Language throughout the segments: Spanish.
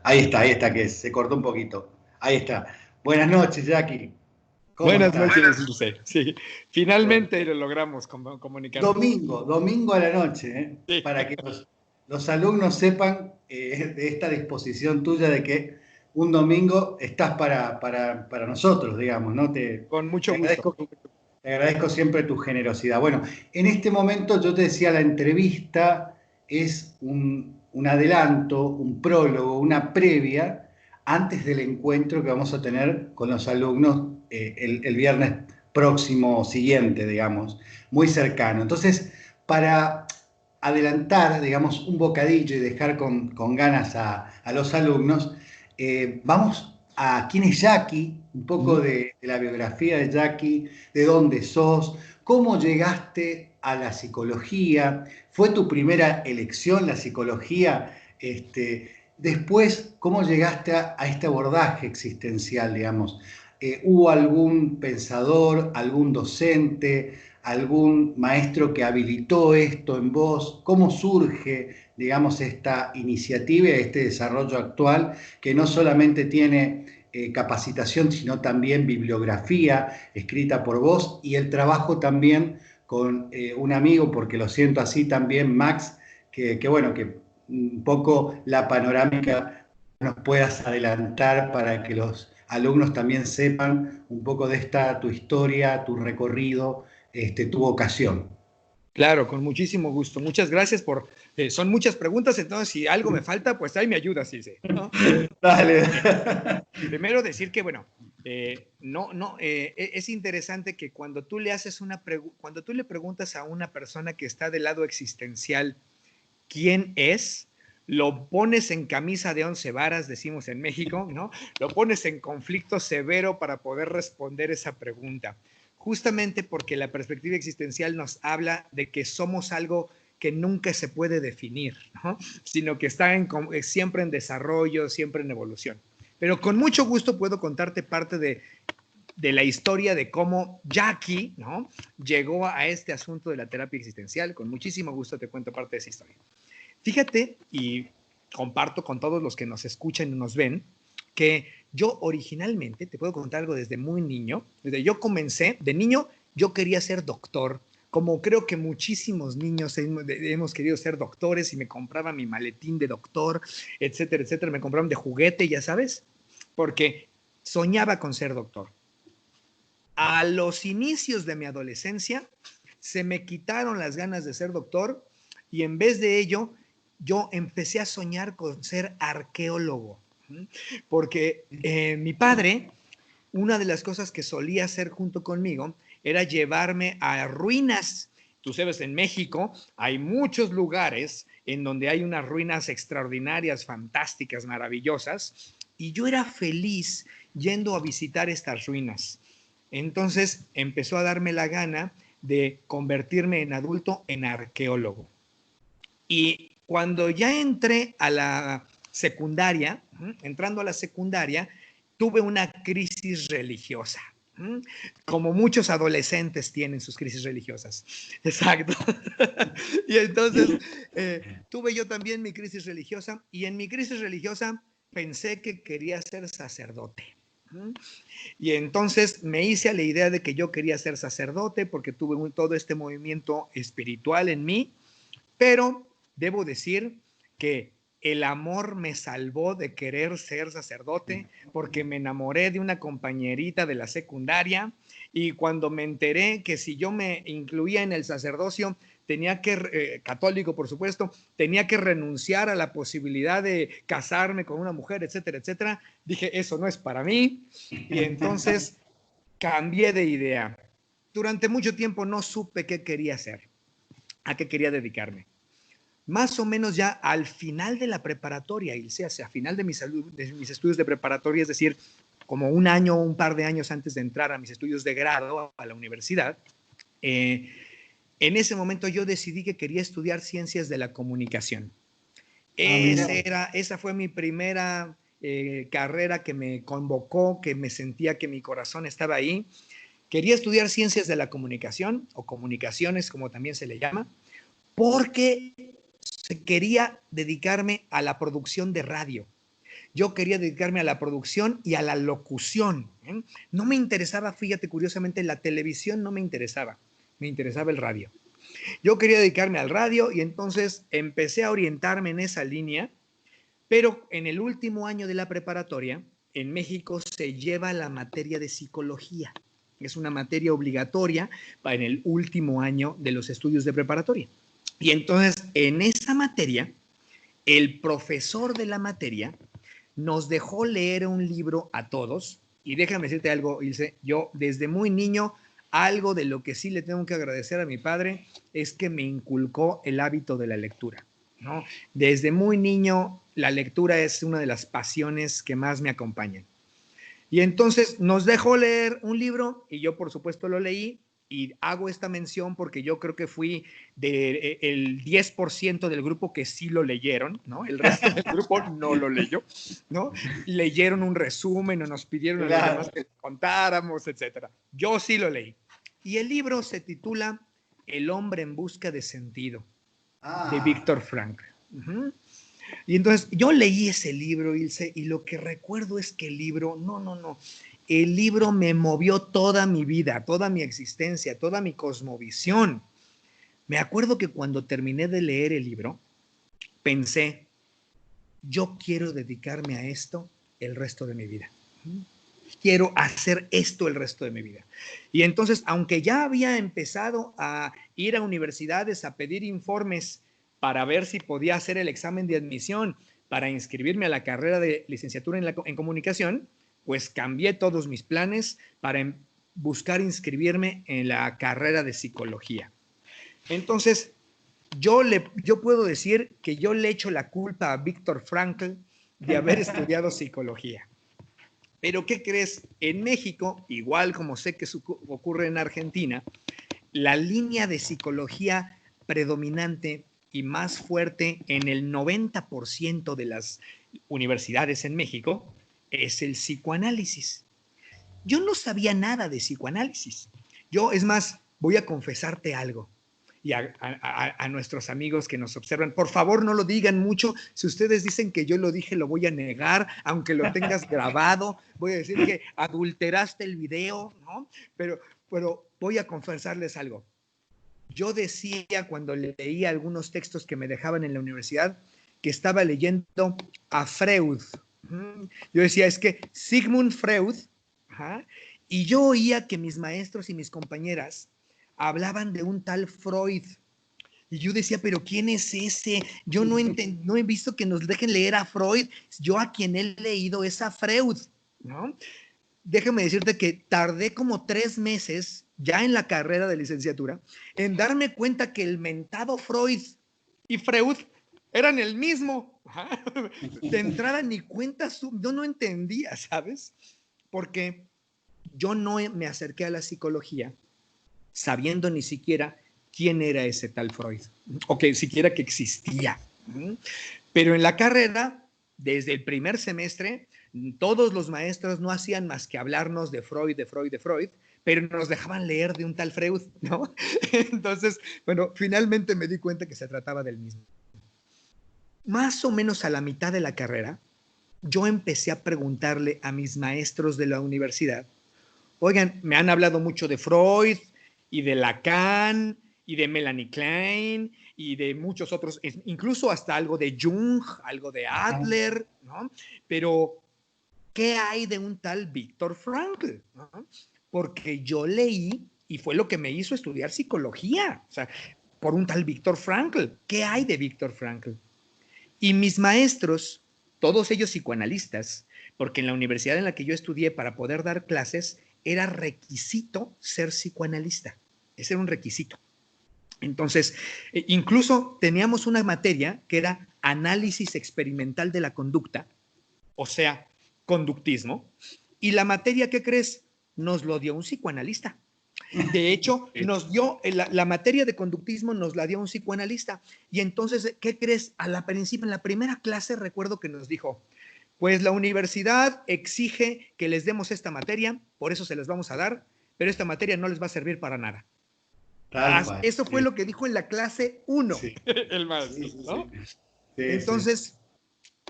Ahí está, que se cortó un poquito. Ahí está. Buenas noches, Jackie. ¿Cómo Buenas estás? noches, Luce. Sí, finalmente lo logramos comunicarnos. Domingo a la noche, Sí. para que los alumnos sepan de esta disposición tuya de que un domingo estás para nosotros, digamos, ¿no? Con mucho gusto. Te agradezco siempre tu generosidad. Bueno, en este momento yo te decía, la entrevista es un adelanto, un prólogo, una previa antes del encuentro que vamos a tener con los alumnos el viernes próximo siguiente, digamos, muy cercano. Entonces, para adelantar, digamos, un bocadillo y dejar con ganas a los alumnos, vamos a quién es Jackie, un poco de la biografía de Jackie, de dónde sos, cómo llegaste a la psicología, fue tu primera elección la psicología, después cómo llegaste a este abordaje existencial, digamos. ¿Hubo algún pensador, algún docente, algún maestro que habilitó esto en vos? ¿Cómo surge, digamos, esta iniciativa, este desarrollo actual que no solamente tiene capacitación, sino también bibliografía escrita por vos y el trabajo también con un amigo, porque lo siento así también, Max, que bueno, que un poco la panorámica nos puedas adelantar para que los alumnos también sepan un poco de esta tu historia, tu recorrido, tu vocación. Claro, con muchísimo gusto. Muchas gracias por... son muchas preguntas, entonces si algo me falta, pues ahí me ayudas, Ilse, ¿no? Dale. Primero decir que, bueno, es interesante que cuando tú le haces cuando tú le preguntas a una persona que está del lado existencial quién es, lo pones en camisa de 11 varas, decimos en México, ¿no? Lo pones en conflicto severo para poder responder esa pregunta. Justamente porque la perspectiva existencial nos habla de que somos algo que nunca se puede definir, ¿no? Sino que está siempre en desarrollo, siempre en evolución. Pero con mucho gusto puedo contarte parte de la historia de cómo Jackie, ¿no?, llegó a este asunto de la terapia existencial. Con muchísimo gusto te cuento parte de esa historia. Fíjate, y comparto con todos los que nos escuchan y nos ven, que yo originalmente, te puedo contar algo desde muy niño, desde yo comencé, de niño yo quería ser doctor, como creo que muchísimos niños hemos querido ser doctores y me compraba mi maletín de doctor, etcétera, etcétera, me compraban de juguete, ya sabes, porque soñaba con ser doctor. A los inicios de mi adolescencia se me quitaron las ganas de ser doctor y en vez de ello yo empecé a soñar con ser arqueólogo, porque mi padre, una de las cosas que solía hacer junto conmigo era llevarme a ruinas. Tú sabes, en México hay muchos lugares en donde hay unas ruinas extraordinarias, fantásticas, maravillosas, y yo era feliz yendo a visitar estas ruinas. Entonces empezó a darme la gana de convertirme en adulto en arqueólogo. Y cuando ya entré a la secundaria, entrando a la secundaria, tuve una crisis religiosa. Como muchos adolescentes tienen sus crisis religiosas. Exacto. Y entonces tuve yo también mi crisis religiosa y en mi crisis religiosa pensé que quería ser sacerdote. Y entonces me hice a la idea de que yo quería ser sacerdote porque tuve todo este movimiento espiritual en mí, pero debo decir que el amor me salvó de querer ser sacerdote porque me enamoré de una compañerita de la secundaria y cuando me enteré que si yo me incluía en el sacerdocio, tenía que, católico por supuesto, tenía que renunciar a la posibilidad de casarme con una mujer, etcétera, etcétera, dije, eso no es para mí y entonces cambié de idea. Durante mucho tiempo no supe qué quería hacer, a qué quería dedicarme. Más o menos ya al final de la preparatoria, Ilse, a final de mis estudios de preparatoria, es decir, como un año o un par de años antes de entrar a mis estudios de grado a la universidad, en ese momento yo decidí que quería estudiar ciencias de la comunicación. Esa fue mi primera carrera que me convocó, que me sentía que mi corazón estaba ahí. Quería estudiar ciencias de la comunicación o comunicaciones, como también se le llama, porque quería dedicarme a la producción de radio. Yo quería dedicarme a la producción y a la locución. No me interesaba, fíjate, curiosamente, la televisión no me interesaba. Me interesaba el radio. Yo quería dedicarme al radio y entonces empecé a orientarme en esa línea, pero en el último año de la preparatoria, en México se lleva la materia de psicología. Es una materia obligatoria en el último año de los estudios de preparatoria. Y entonces, en esa materia, el profesor de la materia nos dejó leer un libro a todos. Y déjame decirte algo, Ilse, yo desde muy niño, algo de lo que sí le tengo que agradecer a mi padre es que me inculcó el hábito de la lectura, ¿no? Desde muy niño, la lectura es una de las pasiones que más me acompañan. Y entonces nos dejó leer un libro y yo por supuesto lo leí y hago esta mención porque yo creo que fui del 10% del grupo que sí lo leyeron, ¿no? El resto del grupo no lo leyó, ¿no? Leyeron un resumen o nos pidieron a los demás que contáramos, etcétera. Yo sí lo leí. Y el libro se titula El hombre en busca de sentido, de Viktor Frankl. Y entonces yo leí ese libro, Ilse, y lo que recuerdo es que el libro, el libro me movió toda mi vida, toda mi existencia, toda mi cosmovisión. Me acuerdo que cuando terminé de leer el libro, pensé, yo quiero dedicarme a esto el resto de mi vida. Quiero hacer esto el resto de mi vida. Y entonces, aunque ya había empezado a ir a universidades a pedir informes para ver si podía hacer el examen de admisión para inscribirme a la carrera de licenciatura en comunicación, pues cambié todos mis planes para buscar inscribirme en la carrera de psicología. Entonces, yo puedo decir que yo le echo la culpa a Viktor Frankl de haber estudiado psicología. Pero ¿qué crees? En México, igual como sé que ocurre en Argentina, la línea de psicología predominante y más fuerte en el 90% de las universidades en México es el psicoanálisis. Yo no sabía nada de psicoanálisis. Yo, es más, voy a confesarte algo. Y a nuestros amigos que nos observan, por favor no lo digan mucho. Si ustedes dicen que yo lo dije, lo voy a negar, aunque lo tengas grabado. Voy a decir que adulteraste el video, ¿no? Pero voy a confesarles algo. Yo decía cuando leía algunos textos que me dejaban en la universidad que estaba leyendo a Freud. Yo decía, es que Sigmund Freud, y yo oía que mis maestros y mis compañeras hablaban de un tal Freud. Y yo decía, pero ¿quién es ese? Yo no he visto que nos dejen leer a Freud. Yo a quien he leído es a Freud, ¿no? Déjame decirte que tardé como 3 meses ya en la carrera de licenciatura en darme cuenta que el mentado Freud y Freud eran el mismo. De entrada ni cuenta, yo no entendía, ¿sabes? Porque yo no me acerqué a la psicología sabiendo ni siquiera quién era ese tal Freud, o que siquiera que existía. Pero en la carrera, desde el primer semestre, todos los maestros no hacían más que hablarnos de Freud, pero nos dejaban leer de un tal Freud, ¿no? Entonces, bueno, finalmente me di cuenta que se trataba del mismo. Más o menos a la mitad de la carrera, yo empecé a preguntarle a mis maestros de la universidad, oigan, me han hablado mucho de Freud y de Lacan y de Melanie Klein y de muchos otros, incluso hasta algo de Jung, algo de Adler, ¿no? Pero, ¿qué hay de un tal Viktor Frankl? ¿No? Porque yo leí, y fue lo que me hizo estudiar psicología, o sea, por un tal Viktor Frankl. ¿Qué hay de Viktor Frankl? Y mis maestros, todos ellos psicoanalistas, porque en la universidad en la que yo estudié para poder dar clases, era requisito ser psicoanalista. Ese era un requisito. Entonces, incluso teníamos una materia que era análisis experimental de la conducta, o sea, conductismo, y la materia, ¿qué crees? Nos lo dio un psicoanalista. De hecho, nos dio la materia de conductismo, nos la dio un psicoanalista. Y entonces, ¿qué crees? En la primera clase, recuerdo que nos dijo, pues la universidad exige que les demos esta materia, por eso se les vamos a dar, pero esta materia no les va a servir para nada. Tal cual. Eso fue Sí, lo que dijo en la clase 1, sí, el sí, maestro, sí, ¿no? sí. Sí, sí. Entonces,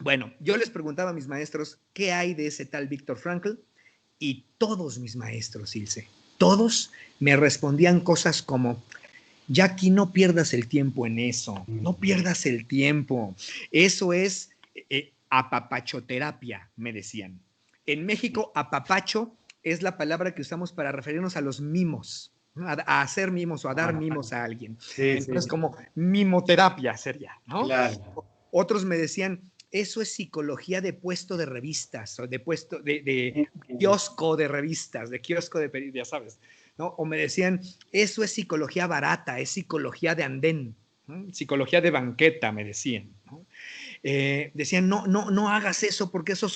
bueno, yo les preguntaba a mis maestros, ¿qué hay de ese tal Víctor Frankl? Y todos mis maestros, Ilse, todos me respondían cosas como, Jackie, no pierdas el tiempo en eso, no pierdas el tiempo. Eso es apapachoterapia, me decían. En México, apapacho es la palabra que usamos para referirnos a los mimos, ¿no? A hacer mimos o a dar Ah, mimos a alguien. sí, Entonces, sí, como mimoterapia sería, ¿no? claro. Otros me decían, eso es psicología de puesto de revistas, o de puesto de kiosco de revistas, de kiosco de, ya sabes, ¿no? O me decían, eso es psicología barata, es psicología de andén, ¿no? Psicología de banqueta, me decían, ¿no? Decían, no hagas eso porque eso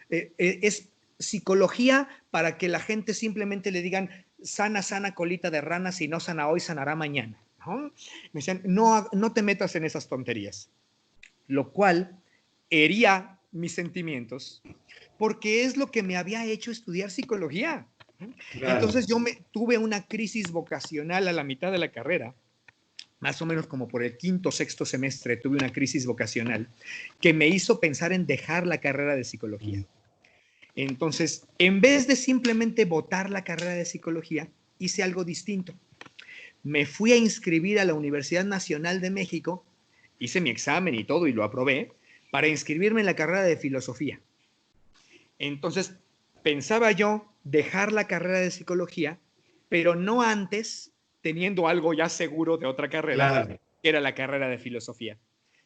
es psicología para que la gente simplemente le digan, sana colita de rana, si no sana hoy, sanará mañana, ¿no? Me decían, no te metas en esas tonterías, lo cual hería mis sentimientos porque es lo que me había hecho estudiar psicología. Claro. Entonces tuve una crisis vocacional a la mitad de la carrera, más o menos como por el quinto, sexto semestre, tuve una crisis vocacional que me hizo pensar en dejar la carrera de psicología. Entonces, en vez de simplemente votar la carrera de psicología, hice algo distinto. Me fui a inscribir a la Universidad Nacional de México, hice mi examen y todo y lo aprobé, para inscribirme en la carrera de filosofía. Entonces, pensaba yo dejar la carrera de psicología, pero no antes teniendo algo ya seguro de otra carrera, Claro. que era la carrera de filosofía.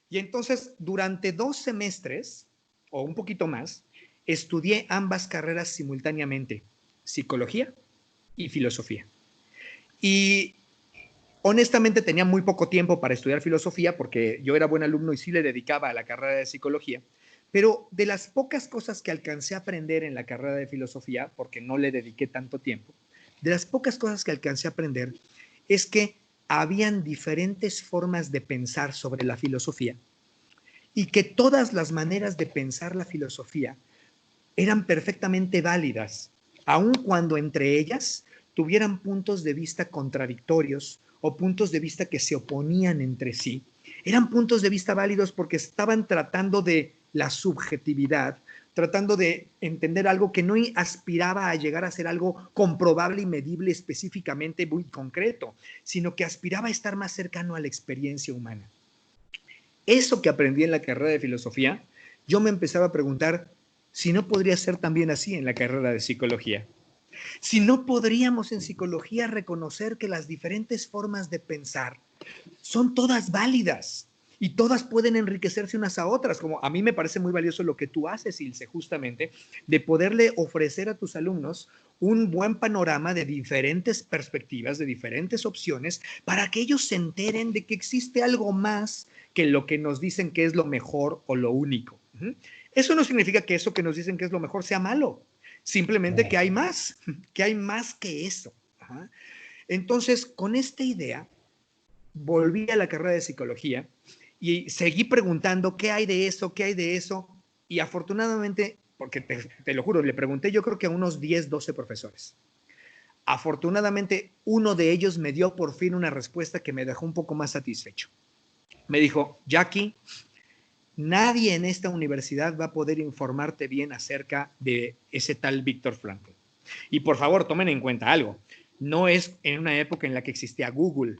Y entonces, durante 2 semestres, o un poquito más, estudié ambas carreras simultáneamente, psicología y filosofía. Y honestamente tenía muy poco tiempo para estudiar filosofía porque yo era buen alumno y sí le dedicaba a la carrera de psicología, pero de las pocas cosas que alcancé a aprender en la carrera de filosofía, porque no le dediqué tanto tiempo, de las pocas cosas que alcancé a aprender es que habían diferentes formas de pensar sobre la filosofía y que todas las maneras de pensar la filosofía eran perfectamente válidas, aun cuando entre ellas tuvieran puntos de vista contradictorios o puntos de vista que se oponían entre sí. Eran puntos de vista válidos porque estaban tratando de la subjetividad, tratando de entender algo que no aspiraba a llegar a ser algo comprobable y medible específicamente muy concreto, sino que aspiraba a estar más cercano a la experiencia humana. Eso que aprendí en la carrera de filosofía, yo me empezaba a preguntar si no podría ser también así en la carrera de psicología. Si no podríamos en psicología reconocer que las diferentes formas de pensar son todas válidas y todas pueden enriquecerse unas a otras, como a mí me parece muy valioso lo que tú haces, Ilse, justamente, de poderle ofrecer a tus alumnos un buen panorama de diferentes perspectivas, de diferentes opciones, para que ellos se enteren de que existe algo más que lo que nos dicen que es lo mejor o lo único. Eso no significa que eso que nos dicen que es lo mejor sea malo, simplemente que hay más que eso. Entonces, con esta idea, volví a la carrera de psicología y seguí preguntando qué hay de eso, qué hay de eso. Y afortunadamente, porque te lo juro, le pregunté yo creo que a unos 10, 12 profesores. Afortunadamente, uno de ellos me dio por fin una respuesta que me dejó un poco más satisfecho. Me dijo, Jackie, nadie en esta universidad va a poder informarte bien acerca de ese tal Víctor Frankl. Y por favor, tomen en cuenta algo. No es en una época en la que existía Google.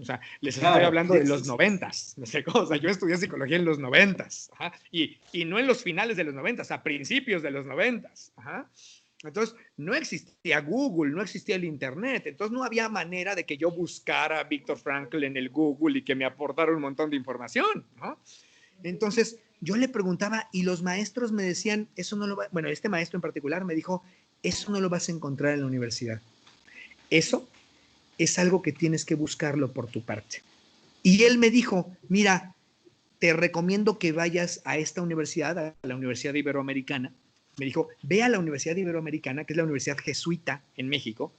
O sea, les estoy Claro. hablando de los 90s. No sé cómo, o sea, yo estudié psicología en los 90s. Y no en los finales de los 90s, a principios de los 90s. Entonces, no existía Google, no existía el Internet. Entonces, no había manera de que yo buscara a Víctor Frankl en el Google y que me aportara un montón de información. Entonces, yo le preguntaba y los maestros me decían, eso no lo va, bueno, este maestro en particular me dijo, eso no lo vas a encontrar en la universidad. Eso es algo que tienes que buscarlo por tu parte. Y él me dijo, mira, te recomiendo que vayas a esta universidad, a la Universidad Iberoamericana. Me dijo, ve a la Universidad Iberoamericana, que es la universidad jesuita en México.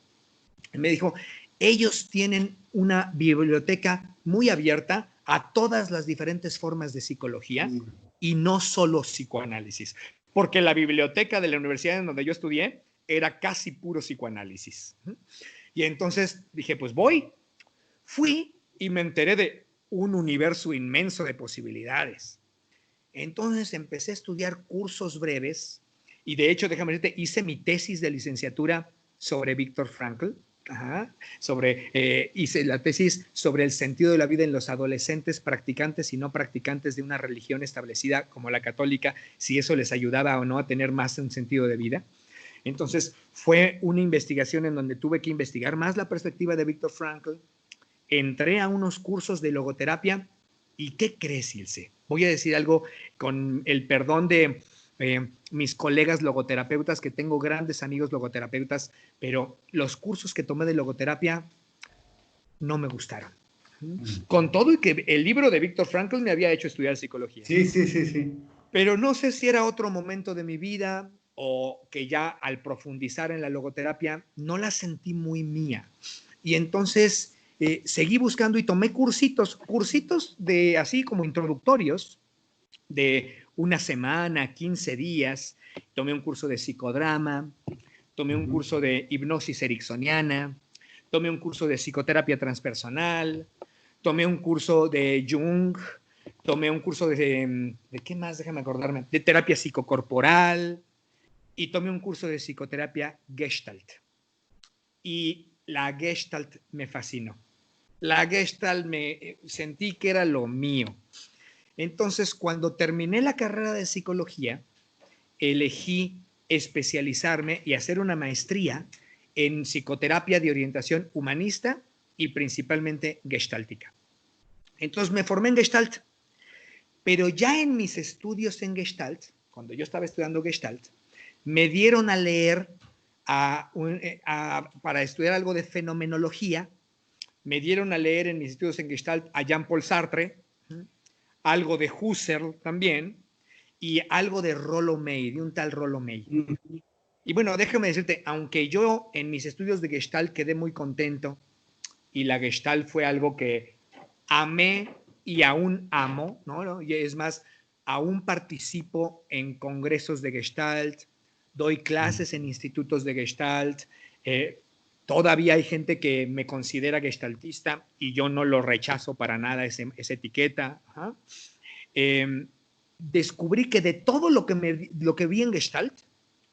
Y me dijo, ellos tienen una biblioteca muy abierta a todas las diferentes formas de psicología y no solo psicoanálisis, porque la biblioteca de la universidad en donde yo estudié era casi puro psicoanálisis. Y entonces dije, pues voy. Fui y me enteré de un universo inmenso de posibilidades. Entonces empecé a estudiar cursos breves y de hecho, déjame decirte, hice mi tesis de licenciatura sobre Viktor Frankl. Hice la tesis sobre el sentido de la vida en los adolescentes practicantes y no practicantes de una religión establecida como la católica, si eso les ayudaba o no a tener más un sentido de vida. Entonces fue una investigación en donde tuve que investigar más la perspectiva de Viktor Frankl. Entré a unos cursos de logoterapia y ¿qué crees, Ilse? Voy a decir algo con el perdón de mis colegas logoterapeutas, que tengo grandes amigos logoterapeutas, pero los cursos que tomé de logoterapia no me gustaron. Con todo y que el libro de Viktor Frankl me había hecho estudiar psicología. Sí, sí, sí, sí. Pero no sé si era otro momento de mi vida o que ya al profundizar en la logoterapia no la sentí muy mía. Y entonces seguí buscando y tomé cursitos de así como introductorios de una semana, 15 días. Tomé un curso de psicodrama, tomé un curso de hipnosis ericksoniana, tomé un curso de psicoterapia transpersonal, tomé un curso de Jung, tomé un curso ¿de qué más? Déjame acordarme, de terapia psicocorporal y tomé un curso de psicoterapia Gestalt. Y la Gestalt me fascinó. La Gestalt sentí que era lo mío. Entonces, cuando terminé la carrera de psicología, elegí especializarme y hacer una maestría en psicoterapia de orientación humanista y principalmente gestáltica. Entonces me formé en Gestalt, pero ya en mis estudios en Gestalt, cuando yo estaba estudiando Gestalt, me dieron a leer para estudiar algo de fenomenología, me dieron a leer en mis estudios en Gestalt a Jean-Paul Sartre, algo de Husserl también, y algo de Rollo May, de un tal Rollo May. Y bueno, déjame decirte, aunque yo en mis estudios de Gestalt quedé muy contento, y la Gestalt fue algo que amé y aún amo, ¿no? Y es más, aún participo en congresos de Gestalt, doy clases en institutos de Gestalt, todavía hay gente que me considera gestaltista y yo no lo rechazo para nada esa etiqueta. Descubrí que de todo lo que vi en Gestalt,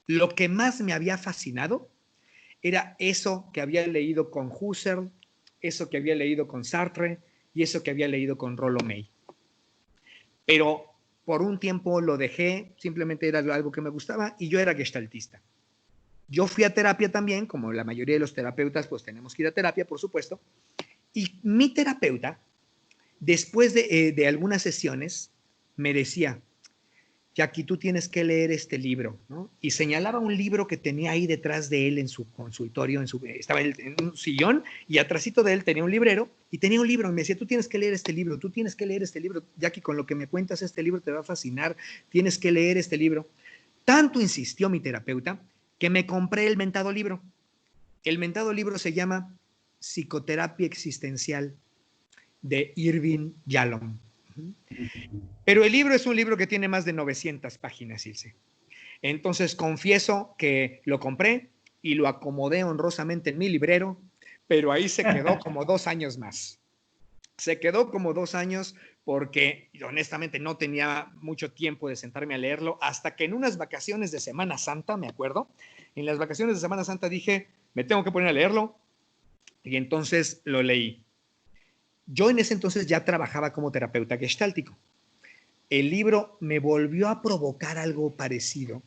lo que más me había fascinado era eso que había leído con Husserl, eso que había leído con Sartre y eso que había leído con Rollo May. Pero por un tiempo lo dejé, simplemente era algo que me gustaba y yo era gestaltista. Yo fui a terapia también, como la mayoría de los terapeutas, pues tenemos que ir a terapia, por supuesto. Y mi terapeuta, después de algunas sesiones, me decía, Jackie, tú tienes que leer este libro, ¿no? Y señalaba un libro que tenía ahí detrás de él en su consultorio, estaba en un sillón y atrásito de él tenía un librero y tenía un libro y me decía, tú tienes que leer este libro, tú tienes que leer este libro, Jackie, con lo que me cuentas este libro te va a fascinar, tienes que leer este libro. Tanto insistió mi terapeuta que me compré el mentado libro. El mentado libro se llama Psicoterapia Existencial de Irving Yalom. Pero el libro es un libro que tiene más de 900 páginas, Ilse. Entonces confieso que lo compré y lo acomodé honrosamente en mi librero, pero ahí se quedó como 2 años más. Se quedó como 2 años porque honestamente no tenía mucho tiempo de sentarme a leerlo hasta que en unas vacaciones de Semana Santa, me acuerdo, en las vacaciones de Semana Santa dije, me tengo que poner a leerlo y entonces lo leí. Yo en ese entonces ya trabajaba como terapeuta gestáltico. El libro me volvió a provocar algo parecido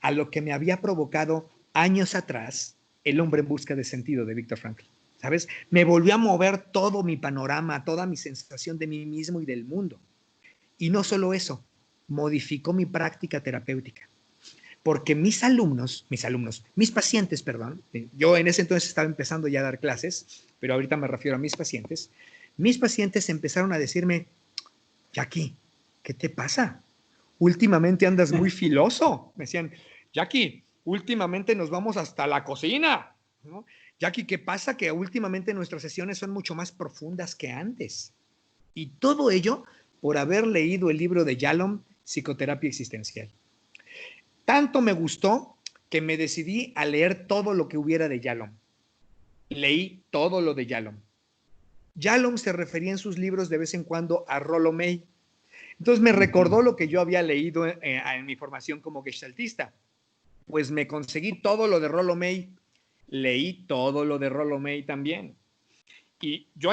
a lo que me había provocado años atrás El hombre en busca de sentido de Viktor Frankl. ¿Sabes? Me volvió a mover todo mi panorama, toda mi sensación de mí mismo y del mundo. Y no solo eso, modificó mi práctica terapéutica. Porque mis pacientes, perdón, yo en ese entonces estaba empezando ya a dar clases, pero ahorita me refiero a mis pacientes empezaron a decirme, Jackie, ¿qué te pasa? Últimamente andas muy filoso. Me decían, Jackie, últimamente nos vamos hasta la cocina, ¿no? Jackie, ¿qué pasa? Que últimamente nuestras sesiones son mucho más profundas que antes. Y todo ello por haber leído el libro de Yalom, Psicoterapia Existencial. Tanto me gustó que me decidí a leer todo lo que hubiera de Yalom. Leí todo lo de Yalom. Yalom se refería en sus libros de vez en cuando a Rollo May. Entonces me recordó lo que yo había leído en mi formación como gestaltista. Pues me conseguí todo lo de Rollo May, leí todo lo de Rollo May también. Y yo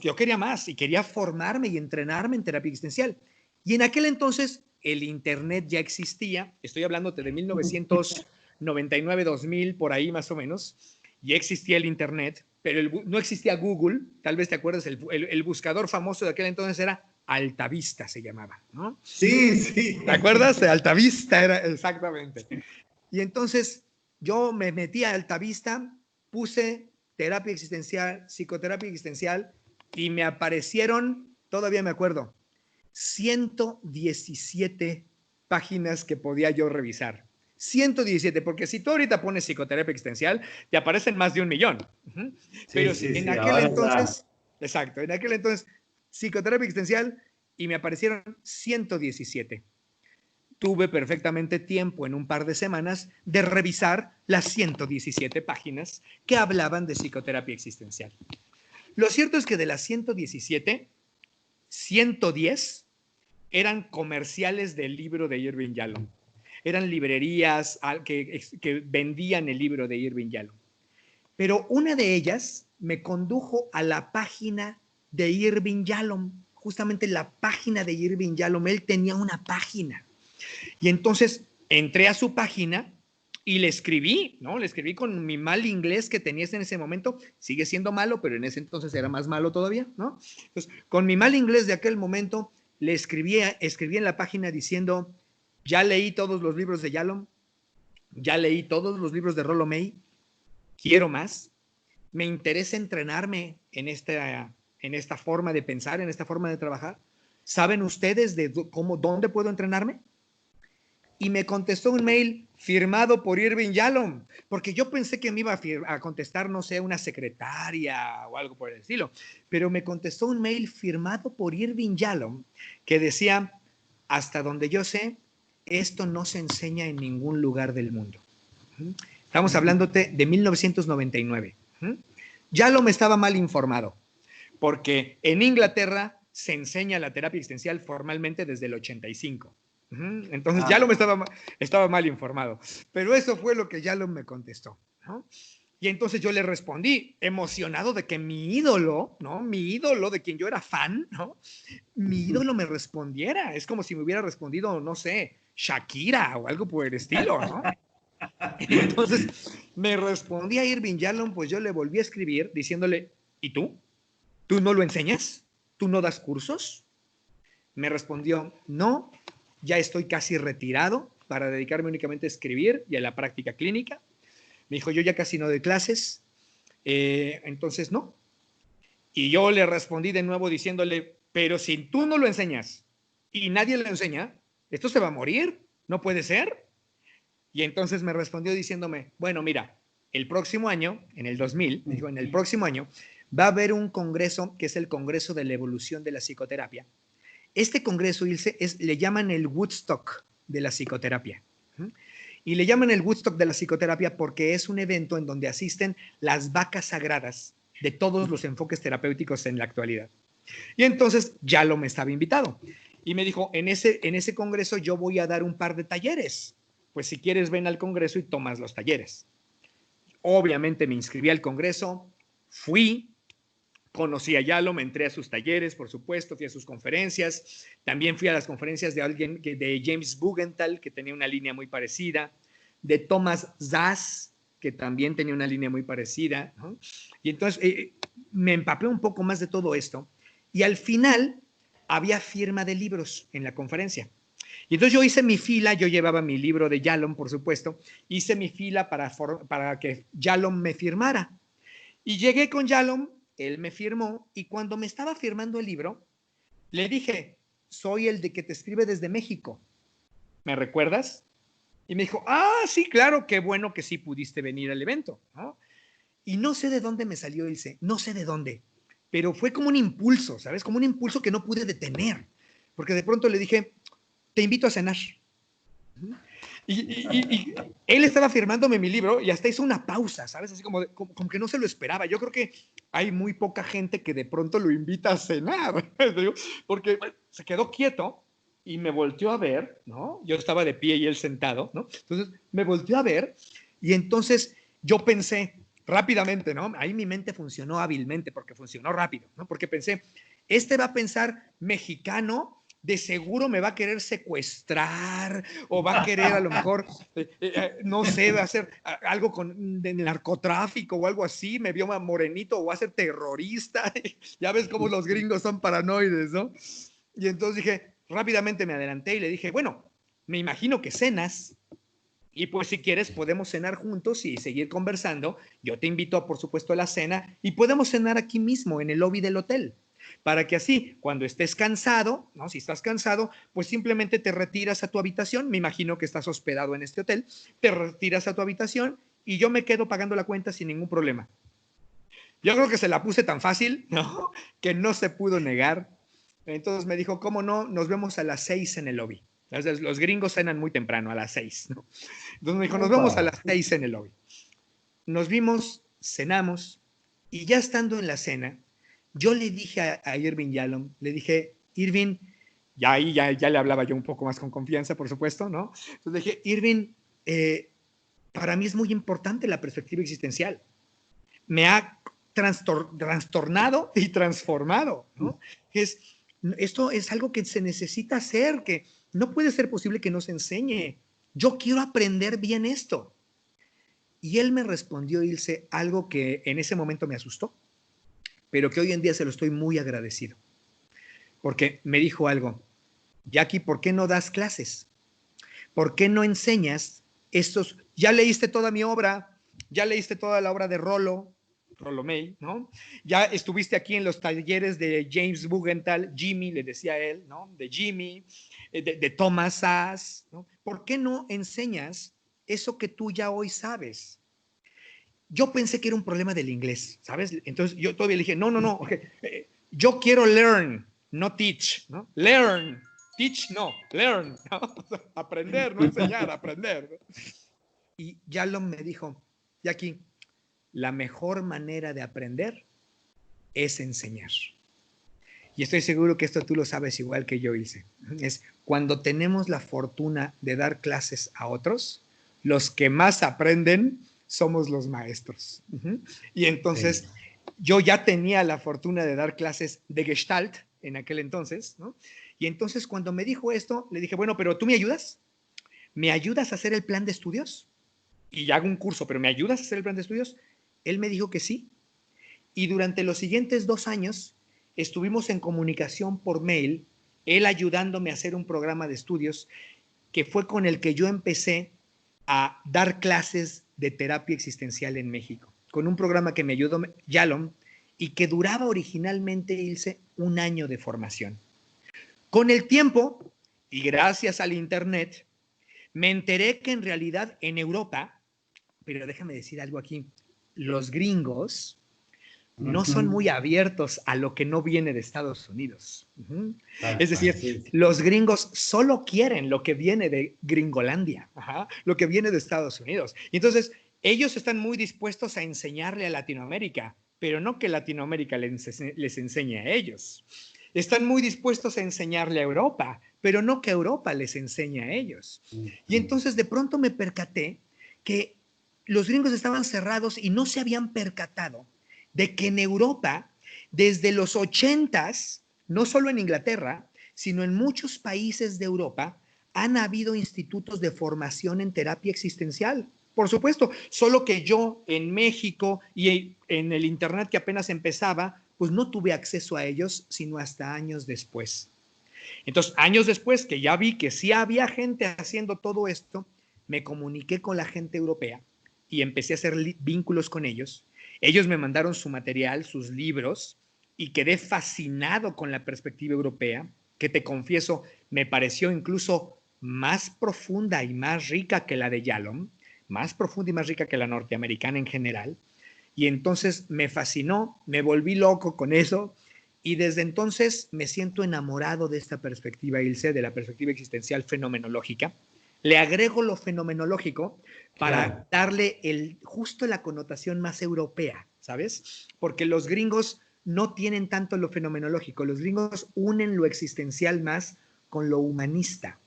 yo quería más y quería formarme y entrenarme en terapia existencial. Y en aquel entonces el Internet ya existía, estoy hablándote de 1999, 2000, por ahí más o menos, ya existía el Internet, pero no existía Google, tal vez te acuerdas, el buscador famoso de aquel entonces era Altavista, se llamaba, ¿no? Sí, sí. ¿Te acuerdas? De Altavista era exactamente. Y entonces yo me metí a Altavista, puse terapia existencial, psicoterapia existencial, y me aparecieron, todavía me acuerdo, 117 páginas que podía yo revisar. 117, porque si tú ahorita pones psicoterapia existencial, te aparecen más de 1 millón. Pero Sí, en sí, aquel ahora ya. entonces, exacto, en aquel entonces, psicoterapia existencial, y me aparecieron 117. Tuve perfectamente tiempo en un par de semanas de revisar las 117 páginas que hablaban de psicoterapia existencial. Lo cierto es que de las 117, 110 eran comerciales del libro de Irving Yalom. Eran librerías que vendían el libro de Irving Yalom. Pero una de ellas me condujo a la página de Irving Yalom, justamente la página de Irving Yalom. Él tenía una página. Y entonces entré a su página y le escribí, ¿no? Le escribí con mi mal inglés que tenía en ese momento. Sigue siendo malo, pero en ese entonces era más malo todavía, ¿no? Entonces, con mi mal inglés de aquel momento, le escribí en la página diciendo, ya leí todos los libros de Yalom, ya leí todos los libros de Rollo May, quiero más, me interesa entrenarme en esta forma de pensar, en esta forma de trabajar. ¿Saben ustedes dónde puedo entrenarme? Y me contestó un mail firmado por Irving Yalom, porque yo pensé que me iba a contestar, no sé, una secretaria o algo por el estilo, pero me contestó un mail firmado por Irving Yalom que decía, hasta donde yo sé, esto no se enseña en ningún lugar del mundo. Estamos hablándote de 1999. Yalom estaba mal informado, porque en Inglaterra se enseña la terapia existencial formalmente desde el 85. Entonces Yalom estaba mal informado. Pero eso fue lo que Yalom me contestó, ¿no? Y entonces yo le respondí, emocionado de que mi ídolo, ¿no? Mi ídolo de quien yo era fan, ¿no? Mi ídolo me respondiera. Es como si me hubiera respondido, no sé, Shakira o algo por el estilo, ¿no? Entonces me respondí a Irving Yalom, pues yo le volví a escribir diciéndole, ¿y tú? ¿Tú no lo enseñas? ¿Tú no das cursos? Me respondió, no, ya estoy casi retirado para dedicarme únicamente a escribir y a la práctica clínica. Me dijo, yo ya casi no doy clases, entonces no. Y yo le respondí de nuevo diciéndole, pero si tú no lo enseñas y nadie lo enseña, esto se va a morir, no puede ser. Y entonces me respondió diciéndome, bueno, mira, el próximo año, en el 2000, me dijo, en el próximo año va a haber un congreso que es el Congreso de la Evolución de la Psicoterapia. Este congreso, Ilse, le llaman el Woodstock de la psicoterapia. Y le llaman el Woodstock de la psicoterapia porque es un evento en donde asisten las vacas sagradas de todos los enfoques terapéuticos en la actualidad. Y entonces ya lo me estaba invitado. Y me dijo, en ese congreso yo voy a dar un par de talleres. Pues si quieres ven al congreso y tomas los talleres. Obviamente me inscribí al congreso, fui, conocí a Yalom, me entré a sus talleres, por supuesto, fui a sus conferencias, también fui a las conferencias de James Bugenthal, que tenía una línea muy parecida, de Thomas Szasz, que también tenía una línea muy parecida, ¿no? Y entonces me empapé un poco más de todo esto, y al final había firma de libros en la conferencia. Y entonces yo hice mi fila, yo llevaba mi libro de Yalom, por supuesto, hice mi fila para que Yalom me firmara. Y llegué con Yalom, él me firmó, y cuando me estaba firmando el libro, le dije, soy el de que te escribe desde México. ¿Me recuerdas? Y me dijo, ah, sí, claro, qué bueno que sí pudiste venir al evento, ¿no? Y no sé de dónde me salió Ilse, no sé de dónde, pero fue como un impulso, ¿sabes? Como un impulso que no pude detener, porque de pronto le dije, te invito a cenar. Y él estaba firmándome mi libro y hasta hizo una pausa, ¿sabes? Así como que no se lo esperaba. Yo creo que hay muy poca gente que de pronto lo invita a cenar, porque se quedó quieto y me volteó a ver, ¿no? Yo estaba de pie y él sentado, ¿no? Entonces me volteó a ver y entonces yo pensé rápidamente, ¿no? Ahí mi mente funcionó hábilmente porque funcionó rápido, ¿no? Porque pensé, este va a pensar mexicano, de seguro me va a querer secuestrar o va a querer a lo mejor, no sé, va a hacer algo de narcotráfico o algo así, me vio más morenito o va a ser terrorista. Ya ves cómo los gringos son paranoides, ¿no? Y entonces dije, rápidamente me adelanté y le dije, bueno, me imagino que cenas. Y pues si quieres podemos cenar juntos y seguir conversando. Yo te invito, por supuesto, a la cena y podemos cenar aquí mismo en el lobby del hotel. Para que así, cuando estés cansado, ¿no? Si estás cansado, pues simplemente te retiras a tu habitación. Me imagino que estás hospedado en este hotel. Te retiras a tu habitación y yo me quedo pagando la cuenta sin ningún problema. Yo creo que se la puse tan fácil, ¿no? Que no se pudo negar. Entonces me dijo, ¿cómo no? Nos vemos a las 6 en el lobby. Entonces, los gringos cenan muy temprano, a las 6, ¿no? Entonces me dijo, nos Upa. vemos a las 6 en el lobby. Nos vimos, cenamos, y ya estando en la cena, yo le dije a Irving Yalom, le dije, Irving, ya ahí ya le hablaba yo un poco más con confianza, por supuesto, ¿no? Entonces le dije, Irving, para mí es muy importante la perspectiva existencial. Me ha trastornado y transformado, ¿no? Esto es algo que se necesita hacer, que no puede ser posible que nos enseñe. Yo quiero aprender bien esto. Y él me respondió, Ilse, algo que en ese momento me asustó, pero que hoy en día se lo estoy muy agradecido. Porque me dijo algo, Jackie, ¿por qué no das clases? ¿Por qué no enseñas estos? Ya leíste toda mi obra, ya leíste toda la obra de Rollo May, ¿no? Ya estuviste aquí en los talleres de James Bugenthal, Jimmy, le decía él, ¿no? De Jimmy, de Thomas Sass, ¿no? ¿Por qué no enseñas eso que tú ya hoy sabes? Yo pensé que era un problema del inglés, ¿sabes? Entonces yo todavía le dije, no, okay. Yo quiero learn, no teach, ¿no? Learn, teach no, learn, ¿no? Aprender, no enseñar, aprender. ¿No? Y Yalom me dijo, Jackie, la mejor manera de aprender es enseñar. Y estoy seguro que esto tú lo sabes igual que yo hice. Es cuando tenemos la fortuna de dar clases a otros, los que más aprenden somos los maestros. Y entonces Sí. yo ya tenía la fortuna de dar clases de Gestalt en aquel entonces, ¿no? Y entonces cuando me dijo esto, le dije, bueno, pero ¿tú me ayudas? ¿Me ayudas a hacer el plan de estudios? Y hago un curso, pero ¿me ayudas a hacer el plan de estudios? Él me dijo que sí. Y durante los siguientes 2 años estuvimos en comunicación por mail, él ayudándome a hacer un programa de estudios que fue con el que yo empecé a dar clases de terapia existencial en México, con un programa que me ayudó Yalom y que duraba originalmente, Ilse, 1 año de formación. Con el tiempo, y gracias al Internet, me enteré que en realidad en Europa, pero déjame decir algo aquí, los gringos no son muy abiertos a lo que no viene de Estados Unidos. Es decir, Sí. los gringos solo quieren lo que viene de Gringolandia, lo que viene de Estados Unidos. Y entonces, ellos están muy dispuestos a enseñarle a Latinoamérica, pero no que Latinoamérica les enseñe a ellos. Están muy dispuestos a enseñarle a Europa, pero no que Europa les enseñe a ellos. Y entonces de pronto me percaté que los gringos estaban cerrados y no se habían percatado de que en Europa, desde los 80s, no solo en Inglaterra, sino en muchos países de Europa, han habido institutos de formación en terapia existencial. Por supuesto, solo que yo en México y en el Internet que apenas empezaba, pues no tuve acceso a ellos, sino hasta años después. Entonces, años después que ya vi que sí había gente haciendo todo esto, me comuniqué con la gente europea y empecé a hacer vínculos con ellos. Ellos me mandaron su material, sus libros, y quedé fascinado con la perspectiva europea, que te confieso, me pareció incluso más profunda y más rica que la de Yalom, más profunda y más rica que la norteamericana en general. Y entonces me fascinó, me volví loco con eso, y desde entonces me siento enamorado de esta perspectiva, Ilse, de la perspectiva existencial fenomenológica. Le agrego lo fenomenológico para Claro. darle justo la connotación más europea, ¿sabes? Porque los gringos no tienen tanto lo fenomenológico, los gringos unen lo existencial más con lo humanista.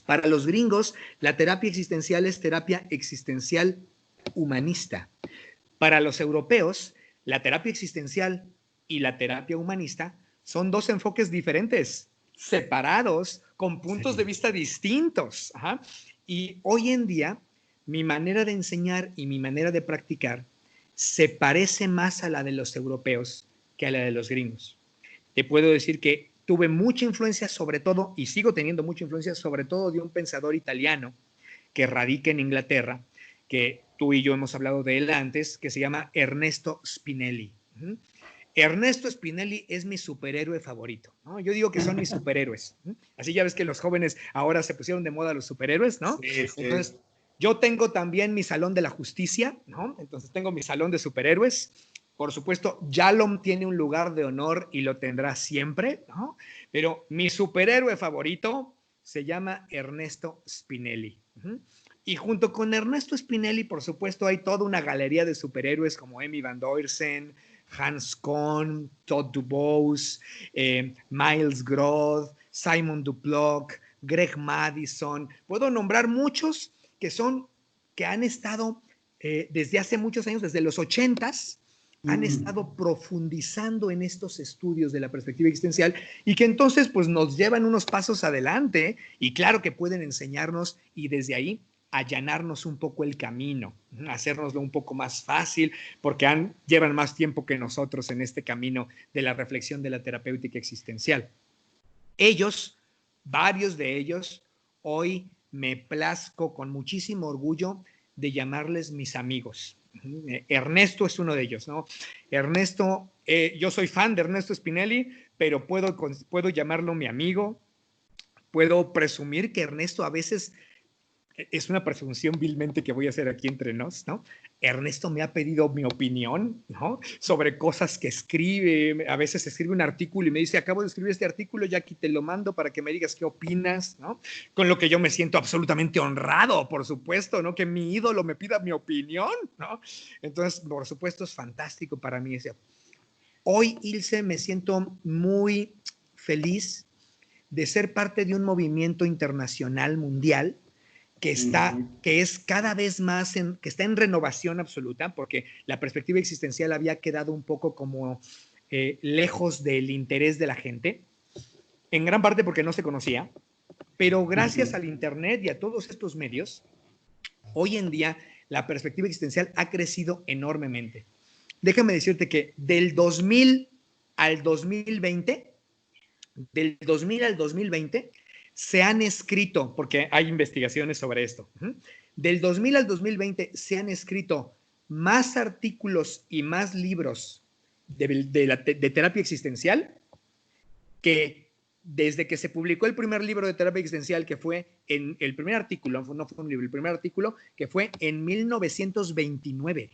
Para los gringos, la terapia existencial es terapia existencial humanista. Para los europeos, la terapia existencial y la terapia humanista son dos enfoques diferentes, separados, con puntos de vista distintos. Ajá. Y hoy en día, mi manera de enseñar y mi manera de practicar se parece más a la de los europeos que a la de los gringos. Te puedo decir que tuve mucha influencia sobre todo, y sigo teniendo mucha influencia sobre todo de un pensador italiano que radica en Inglaterra, que tú y yo hemos hablado de él antes, que se llama Ernesto Spinelli. Ernesto Spinelli es mi superhéroe favorito, ¿no? Yo digo que son mis superhéroes. Así ya ves que los jóvenes ahora se pusieron de moda los superhéroes, ¿no? Sí, sí. Entonces, yo tengo también mi salón de la justicia, ¿no? Entonces tengo mi salón de superhéroes. Por supuesto, Yalom tiene un lugar de honor y lo tendrá siempre, ¿no? Pero mi superhéroe favorito se llama Ernesto Spinelli. Y junto con Ernesto Spinelli, por supuesto, hay toda una galería de superhéroes como Emmy Van Deurzen, Hans Kohn, Todd Dubose, Miles Groth, Simon Duplock, Greg Madison. Puedo nombrar muchos que han estado desde hace muchos años, desde los 80s, han estado profundizando en estos estudios de la perspectiva existencial y que entonces pues nos llevan unos pasos adelante y claro que pueden enseñarnos y desde ahí allanarnos un poco el camino, hacérnoslo un poco más fácil, porque llevan más tiempo que nosotros en este camino de la reflexión de la terapéutica existencial. Ellos, varios de ellos, hoy me plazco con muchísimo orgullo de llamarles mis amigos. Ernesto es uno de ellos, ¿no? Ernesto, yo soy fan de Ernesto Spinelli, pero puedo llamarlo mi amigo, puedo presumir que Ernesto a veces es una presunción vilmente que voy a hacer aquí entre nos, ¿no? Ernesto me ha pedido mi opinión, ¿no? Sobre cosas que escribe, a veces escribe un artículo y me dice, acabo de escribir este artículo, ya aquí te lo mando para que me digas qué opinas, ¿no? Con lo que yo me siento absolutamente honrado, por supuesto, ¿no? Que mi ídolo me pida mi opinión, ¿no? Entonces, por supuesto, es fantástico para mí ese. Hoy, Ilse, me siento muy feliz de ser parte de un movimiento internacional mundial que es cada vez más, que está en renovación absoluta, porque la perspectiva existencial había quedado un poco como lejos del interés de la gente, en gran parte porque no se conocía, pero gracias al Internet y a todos estos medios, hoy en día la perspectiva existencial ha crecido enormemente. Déjame decirte que del 2000 al 2020, del 2000 al 2020, se han escrito, porque hay investigaciones sobre esto, del 2000 al 2020 se han escrito más artículos y más libros de terapia existencial que desde que se publicó el primer libro de terapia existencial, que fue en el primer artículo, no fue un libro, el primer artículo, que fue en 1929.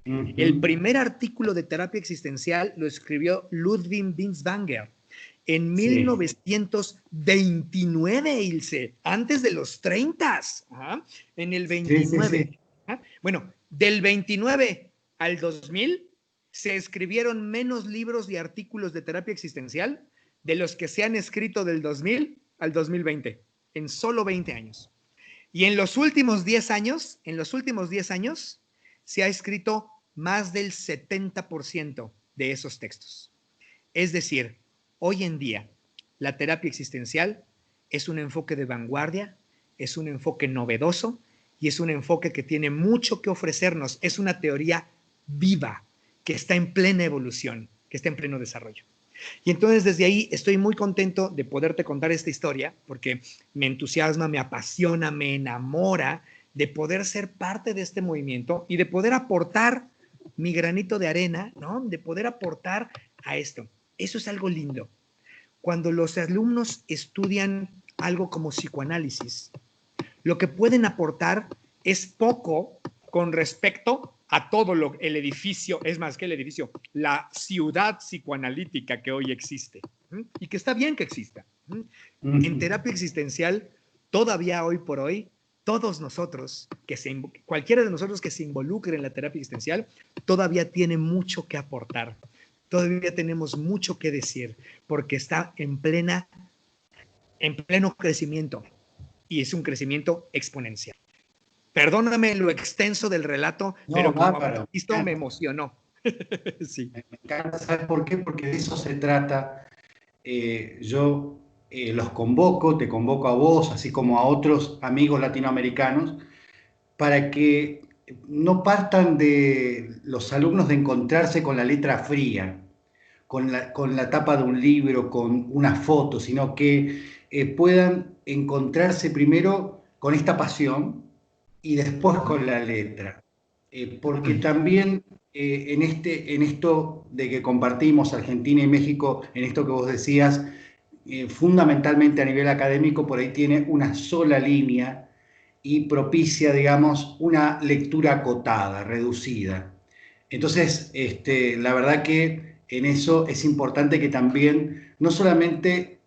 El primer artículo de terapia existencial lo escribió Ludwig Binswanger en 1929, Ilse, antes de los 30, en el 29. Sí. Bueno, del 29 al 2000 se escribieron menos libros y artículos de terapia existencial de los que se han escrito del 2000 al 2020, en solo 20 años. Y en los últimos 10 años, se ha escrito más del 70% de esos textos. Es decir, hoy en día, la terapia existencial es un enfoque de vanguardia, es un enfoque novedoso y es un enfoque que tiene mucho que ofrecernos. Es una teoría viva, que está en plena evolución, que está en pleno desarrollo. Y entonces desde ahí estoy muy contento de poderte contar esta historia porque me entusiasma, me apasiona, me enamora de poder ser parte de este movimiento y de poder aportar mi granito de arena, ¿no? De poder aportar a esto. Eso es algo lindo. Cuando los alumnos estudian algo como psicoanálisis, lo que pueden aportar es poco con respecto a todo el edificio, es más que el edificio, la ciudad psicoanalítica que hoy existe y que está bien que exista. En terapia existencial, todavía hoy por hoy, todos nosotros, cualquiera de nosotros que se involucre en la terapia existencial, todavía tiene mucho que aportar. Todavía tenemos mucho que decir, porque está en pleno crecimiento, y es un crecimiento exponencial. Perdóname lo extenso del relato, No, pero como bárbaro. visto me emocionó. Sí. Me encanta, ¿sabes por qué? Porque de eso se trata. Yo los convoco, te convoco a vos, así como a otros amigos latinoamericanos, para que no partan de los alumnos de encontrarse con la letra fría, con la tapa de un libro, con una foto, sino que puedan encontrarse primero con esta pasión y después con la letra. Porque también en esto de que compartimos Argentina y México, en esto que vos decías, fundamentalmente a nivel académico, por ahí tiene una sola línea y propicia, digamos, una lectura acotada, reducida. Entonces, la verdad que en eso es importante que también no solamente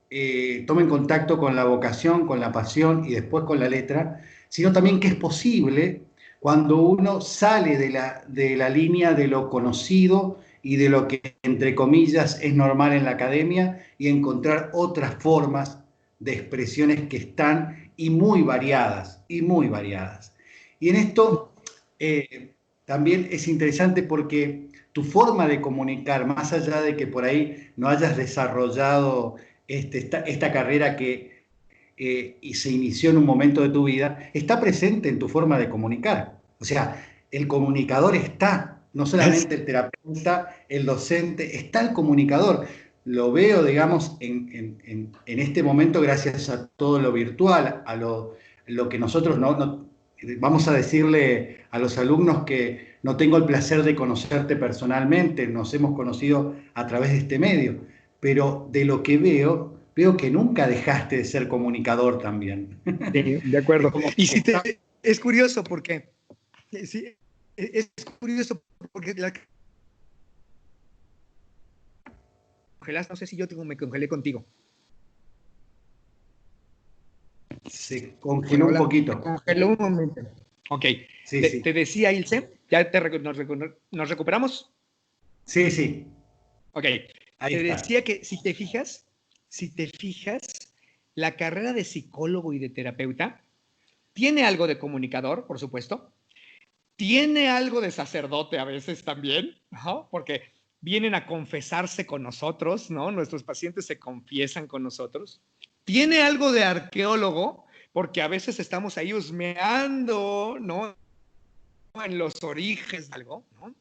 tomen contacto con la vocación, con la pasión y después con la letra, sino también que es posible cuando uno sale de la línea de lo conocido y de lo que, entre comillas, es normal en la academia y encontrar otras formas de expresiones que están y muy variadas, y muy variadas. Y en esto también es interesante porque tu forma de comunicar, más allá de que por ahí no hayas desarrollado esta carrera que y se inició en un momento de tu vida, está presente en tu forma de comunicar. O sea, el comunicador está, no solamente el terapeuta, el docente, está el comunicador. Lo veo, digamos, en este momento gracias a todo lo virtual, a lo que nosotros vamos a decirle a los alumnos que no tengo el placer de conocerte personalmente, nos hemos conocido a través de este medio, pero de lo que veo que nunca dejaste de ser comunicador también. Sí, de Es acuerdo. como Y que es curioso porque, sí, es curioso porque no sé si yo me congelé contigo. se congeló Bueno, un hola, me poquito. congeló un momento. Ok, Sí, sí. te decía, Ilse, ¿ya nos recuperamos? Sí, sí. Ok, Ahí te está. decía que si te fijas, la carrera de psicólogo y de terapeuta tiene algo de comunicador, por supuesto, tiene algo de sacerdote a veces también, ¿no? Porque vienen a confesarse con nosotros, ¿no? Nuestros pacientes se confiesan con nosotros. Tiene algo de arqueólogo, porque a veces estamos ahí husmeando, ¿no? En los orígenes de algo, ¿no?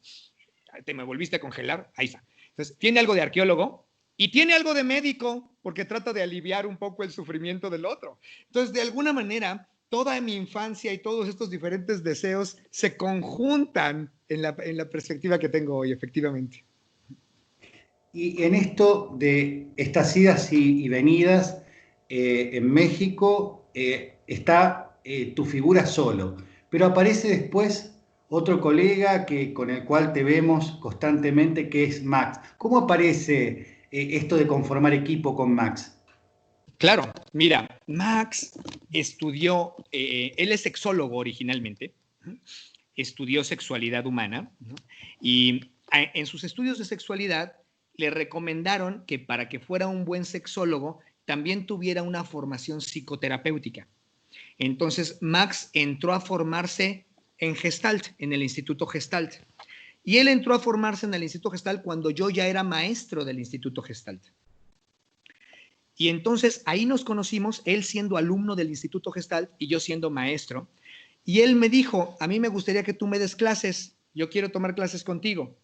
Te me volviste a congelar, ahí está. Entonces, tiene algo de arqueólogo y tiene algo de médico, porque trata de aliviar un poco el sufrimiento del otro. Entonces, de alguna manera, toda mi infancia y todos estos diferentes deseos se conjuntan en la perspectiva que tengo hoy, efectivamente. Y en esto de estas idas y venidas, en México está tu figura solo, pero aparece después otro colega con el cual te vemos constantemente, que es Max. ¿Cómo aparece esto de conformar equipo con Max? Claro, mira, Max estudió, él es sexólogo originalmente, estudió sexualidad humana, ¿no? Y en sus estudios de sexualidad le recomendaron que para que fuera un buen sexólogo también tuviera una formación psicoterapéutica. Entonces Max entró a formarse en Gestalt, en el Instituto Gestalt. Y él entró a formarse en el Instituto Gestalt cuando yo ya era maestro del Instituto Gestalt. Y entonces ahí nos conocimos, él siendo alumno del Instituto Gestalt y yo siendo maestro. Y él me dijo, a mí me gustaría que tú me des clases, yo quiero tomar clases contigo.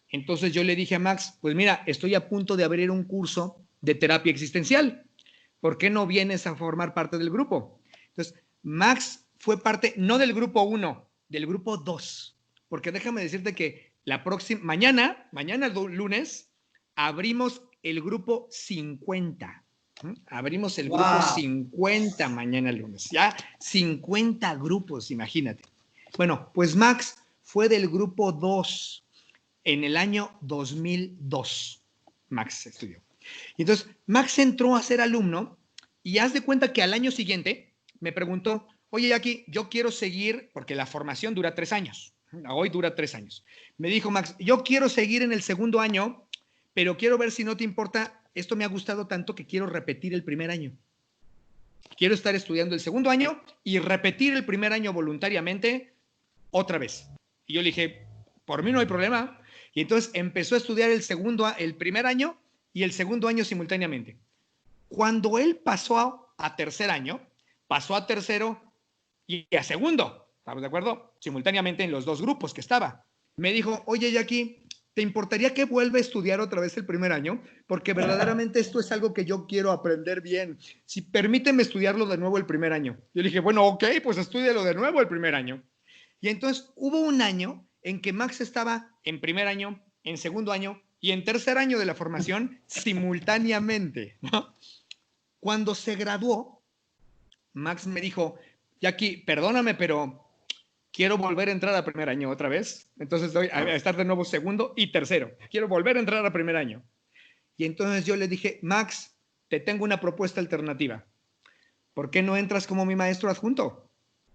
Entonces yo le dije a Max, pues mira, estoy a punto de abrir un curso de terapia existencial. ¿Por qué no vienes a formar parte del grupo? Entonces, Max fue parte, no del grupo 1, del grupo 2. Porque déjame decirte que mañana lunes, abrimos el grupo 50. Abrimos el grupo ¡Wow! 50 mañana lunes. Ya 50 grupos, imagínate. Bueno, pues Max fue del grupo 2 en el año 2002. Max estudió. Y entonces Max entró a ser alumno y haz de cuenta que al año siguiente me preguntó, oye, Jackie, yo quiero seguir, porque la formación dura 3 años. Hoy dura 3 años. Me dijo Max, yo quiero seguir en el segundo año, pero quiero ver si no te importa, esto me ha gustado tanto que quiero repetir el primer año. Quiero estar estudiando el segundo año y repetir el primer año voluntariamente otra vez. Y yo le dije, por mí no hay problema. Y entonces empezó a estudiar el primer año y el segundo año simultáneamente. Cuando él pasó a tercer año, pasó a tercero y a segundo, ¿estamos de acuerdo? Simultáneamente en los dos grupos que estaba. Me dijo, oye, Jackie, ¿te importaría que vuelva a estudiar otra vez el primer año? Porque verdaderamente esto es algo que yo quiero aprender bien. Si permíteme estudiarlo de nuevo el primer año. Yo le dije, bueno, ok, pues estúdialo de nuevo el primer año. Y entonces hubo un año en que Max estaba en primer año, en segundo año y en tercer año de la formación simultáneamente, ¿no? Cuando se graduó, Max me dijo, Jackie, perdóname, pero quiero volver a entrar a primer año otra vez. Entonces voy a estar de nuevo segundo y tercero. Quiero volver a entrar a primer año. Y entonces yo le dije, Max, te tengo una propuesta alternativa. ¿Por qué no entras como mi maestro adjunto?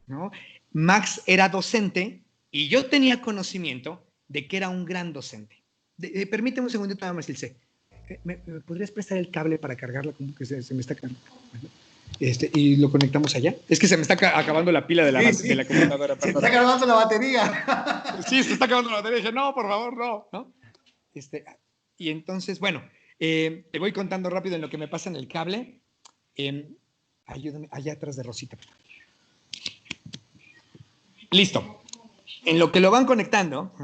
¿No? Max era docente y yo tenía conocimiento de que era un gran docente. Permíteme un segundito nada más, Ilse. ¿Me podrías prestar el cable para cargarla? Como que se me está cargando. Y lo conectamos allá. Es que se me está acabando la pila de la, Sí. de la computadora. Se está acabando la batería. Sí, se está acabando la batería. Dije, no, por favor, no. ¿No? Y entonces, bueno, te voy contando rápido en lo que me pasa en el cable. Ayúdame, allá atrás de Rosita. Listo. En lo que lo van conectando,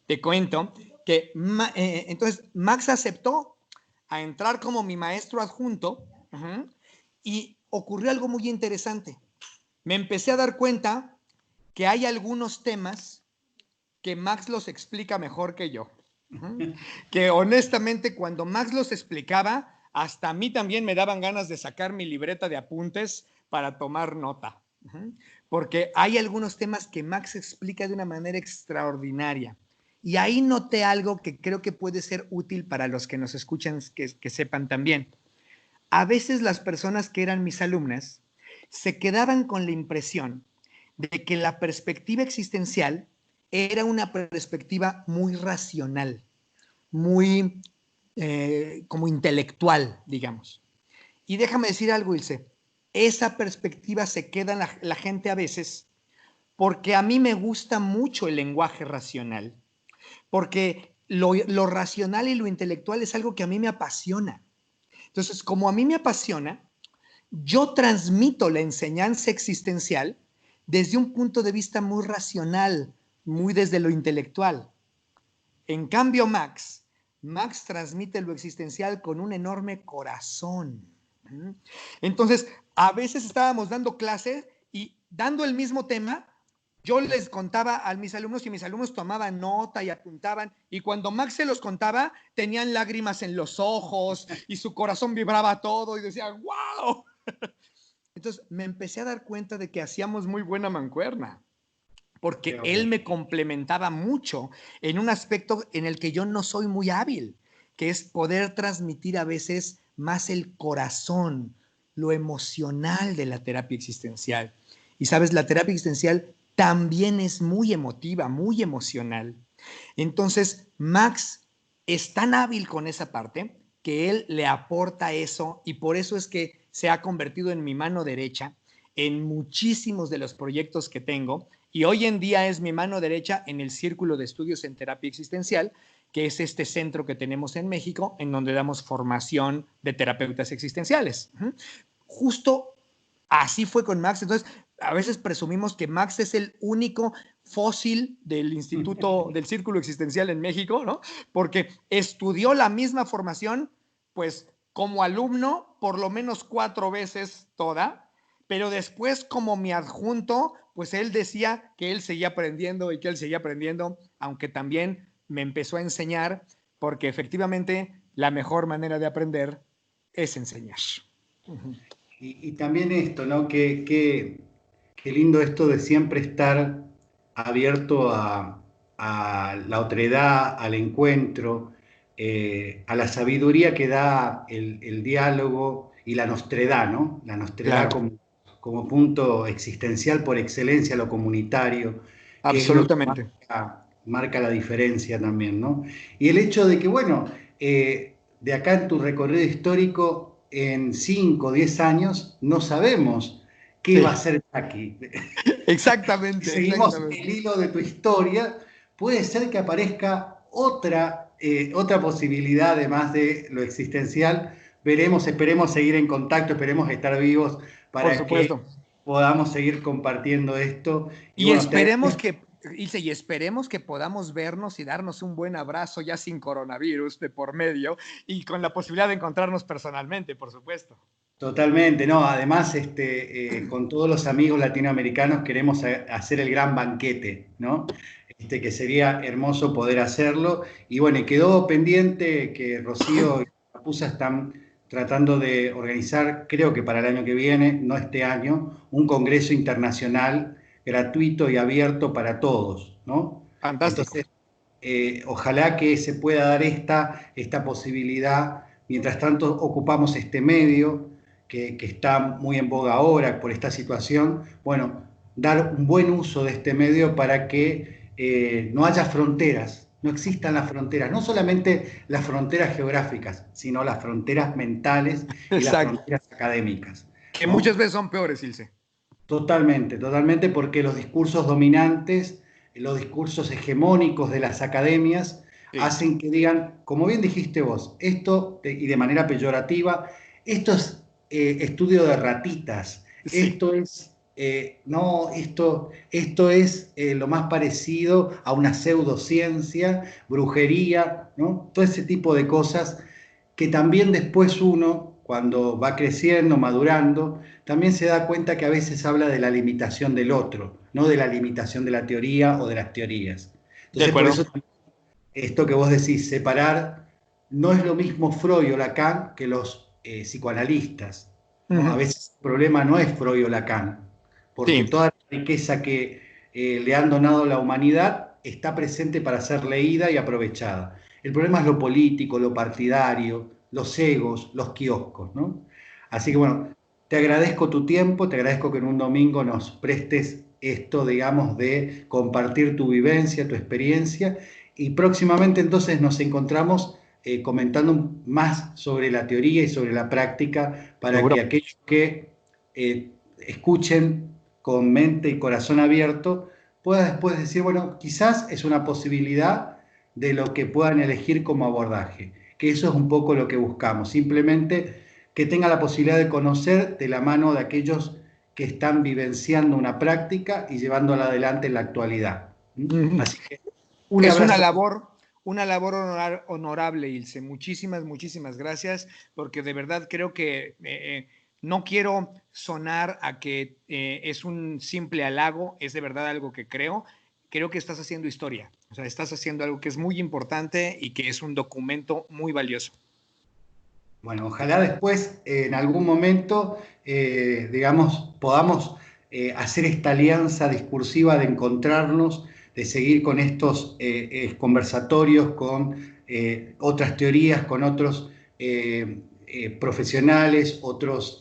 te cuento que entonces Max aceptó a entrar como mi maestro adjunto y ocurrió algo muy interesante. Me empecé a dar cuenta que hay algunos temas que Max los explica mejor que yo. Que honestamente cuando Max los explicaba, hasta a mí también me daban ganas de sacar mi libreta de apuntes para tomar nota. Porque hay algunos temas que Max explica de una manera extraordinaria. Y ahí noté algo que creo que puede ser útil para los que nos escuchan, que sepan también. A veces las personas que eran mis alumnas se quedaban con la impresión de que la perspectiva existencial era una perspectiva muy racional, muy como intelectual, digamos. Y déjame decir algo, Ilse, esa perspectiva se queda en la gente a veces porque a mí me gusta mucho el lenguaje racional, porque lo racional y lo intelectual es algo que a mí me apasiona. Entonces, como a mí me apasiona, yo transmito la enseñanza existencial desde un punto de vista muy racional, muy desde lo intelectual. En cambio, Max transmite lo existencial con un enorme corazón. Entonces, a veces estábamos dando clases y dando el mismo tema, yo les contaba a mis alumnos y mis alumnos tomaban nota y apuntaban, y cuando Max se los contaba, tenían lágrimas en los ojos y su corazón vibraba todo y decía, ¡wow! Entonces me empecé a dar cuenta de que hacíamos muy buena mancuerna, porque él me complementaba mucho en un aspecto en el que yo no soy muy hábil, que es poder transmitir a veces más el corazón, lo emocional de la terapia existencial. Y sabes, la terapia existencial también es muy emotiva, muy emocional. Entonces, Max es tan hábil con esa parte que él le aporta eso y por eso es que se ha convertido en mi mano derecha en muchísimos de los proyectos que tengo y hoy en día es mi mano derecha en el Círculo de Estudios en Terapia Existencial, que es este centro que tenemos en México en donde damos formación de terapeutas existenciales. Justo así fue con Max. Entonces, a veces presumimos que Max es el único fósil del Instituto del Círculo Existencial en México, ¿no? Porque estudió la misma formación, pues como alumno, por lo menos 4 veces toda, pero después como mi adjunto, pues él decía que él seguía aprendiendo y que él seguía aprendiendo, aunque también me empezó a enseñar, porque efectivamente la mejor manera de aprender es enseñar. Y también esto, ¿no? Qué lindo esto de siempre estar abierto a la otredad, al encuentro, a la sabiduría que da el diálogo y la nostredad, ¿no? La nostredad Claro. como punto existencial por excelencia lo comunitario, que es lo que Absolutamente. marca la diferencia también, ¿no? Y el hecho de que, bueno, de acá en tu recorrido histórico, en 5 o 10 años, no sabemos qué va a Sí, ser aquí. Si exactamente, seguimos exactamente. el hilo de tu historia, puede ser que aparezca otra posibilidad, además de lo existencial. Veremos, esperemos seguir en contacto, esperemos estar vivos Por para que supuesto. podamos seguir compartiendo esto. Y Y bueno, te esperemos agradezco. que, Ilse, y esperemos que podamos vernos y darnos un buen abrazo ya sin coronavirus de por medio y con la posibilidad de encontrarnos personalmente, por supuesto. Totalmente, no, además con todos los amigos latinoamericanos queremos hacer el gran banquete, ¿no? Que sería hermoso poder hacerlo. Y bueno, y quedó pendiente que Rocío y Rapusa están tratando de organizar, creo que para el año que viene, no este año, un congreso internacional gratuito y abierto para todos, ¿no? Fantástico. Entonces, ojalá que se pueda dar esta posibilidad. Mientras tanto, ocupamos este medio que está muy en boga ahora por esta situación. Bueno, dar un buen uso de este medio para que no haya fronteras, no existan las fronteras, no solamente las fronteras geográficas, sino las fronteras mentales y las Exacto. fronteras académicas, Que muchas ¿no? veces son peores, Ilse. Totalmente, totalmente, porque los discursos dominantes, los discursos hegemónicos de las academias Sí, hacen que digan, como bien dijiste vos, esto, y de manera peyorativa, esto es estudio de ratitas, sí. esto es, no, esto es lo más parecido a una pseudociencia, brujería, ¿no? Todo ese tipo de cosas que también después uno, cuando va creciendo, madurando, también se da cuenta que a veces habla de la limitación del otro, no de la limitación de la teoría o de las teorías. De Entonces, por acuerdo. eso esto que vos decís, separar, no es lo mismo Freud o Lacan que los psicoanalistas, ¿no? A Ujú. veces el problema no es Freud o Lacan, porque Sí, toda la riqueza que le han donado a la humanidad está presente para ser leída y aprovechada. El problema es lo político, lo partidario, los egos, los kioscos, ¿no? Así que bueno, te agradezco tu tiempo, te agradezco que en un domingo nos prestes esto, digamos, de compartir tu vivencia, tu experiencia, y próximamente entonces nos encontramos comentando más sobre la teoría y sobre la práctica para seguro. que aquellos que escuchen con mente y corazón abierto puedan después decir, bueno, quizás es una posibilidad de lo que puedan elegir como abordaje, que eso es un poco lo que buscamos, simplemente que tenga la posibilidad de conocer de la mano de aquellos que están vivenciando una práctica y llevándola adelante en la actualidad. ¿Mm? Ujú. Así que un Es abrazo. una labor honorable, Ilse. Muchísimas, muchísimas gracias, porque de verdad creo que no quiero sonar a que es un simple halago, es de verdad algo que creo. Creo que estás haciendo historia, o sea, estás haciendo algo que es muy importante y que es un documento muy valioso. Bueno, ojalá después, en algún momento, digamos, podamos hacer esta alianza discursiva de encontrarnos, de seguir con estos conversatorios, con otras teorías, con otros profesionales, otros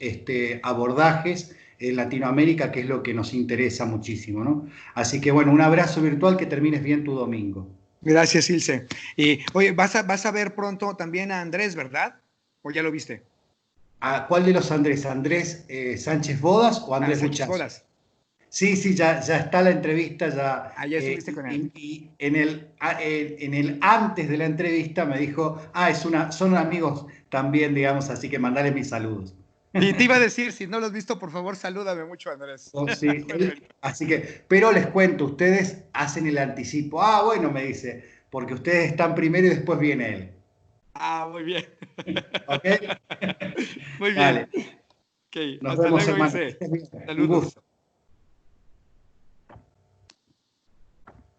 abordajes en Latinoamérica, que es lo que nos interesa muchísimo, ¿no? Así que bueno, un abrazo virtual, que termines bien tu domingo. Gracias, Ilse. Y oye, vas a ver pronto también a Andrés, ¿verdad? ¿O ya lo viste? ¿A cuál de los Andrés? ¿Andrés Sánchez Bodas o A Andrés Sánchez Buchazo? Bodas. Sí, sí, ya está la entrevista, ya, Ah, ya estuviste con él. y en el antes de la entrevista me dijo, son amigos también, digamos, así que mandale mis saludos. Y te iba a decir, si no lo has visto, por favor, salúdame mucho, Andrés. Oh, sí, Perfecto. así que, pero les cuento, ustedes hacen el anticipo. Ah, bueno, me dice, porque ustedes están primero y después viene él. Ah, muy bien. ¿Ok? Muy bien. Dale, Ok, nos hasta vemos, luego, hermano. Que Ilse. estés bien. Un Saludos. gusto.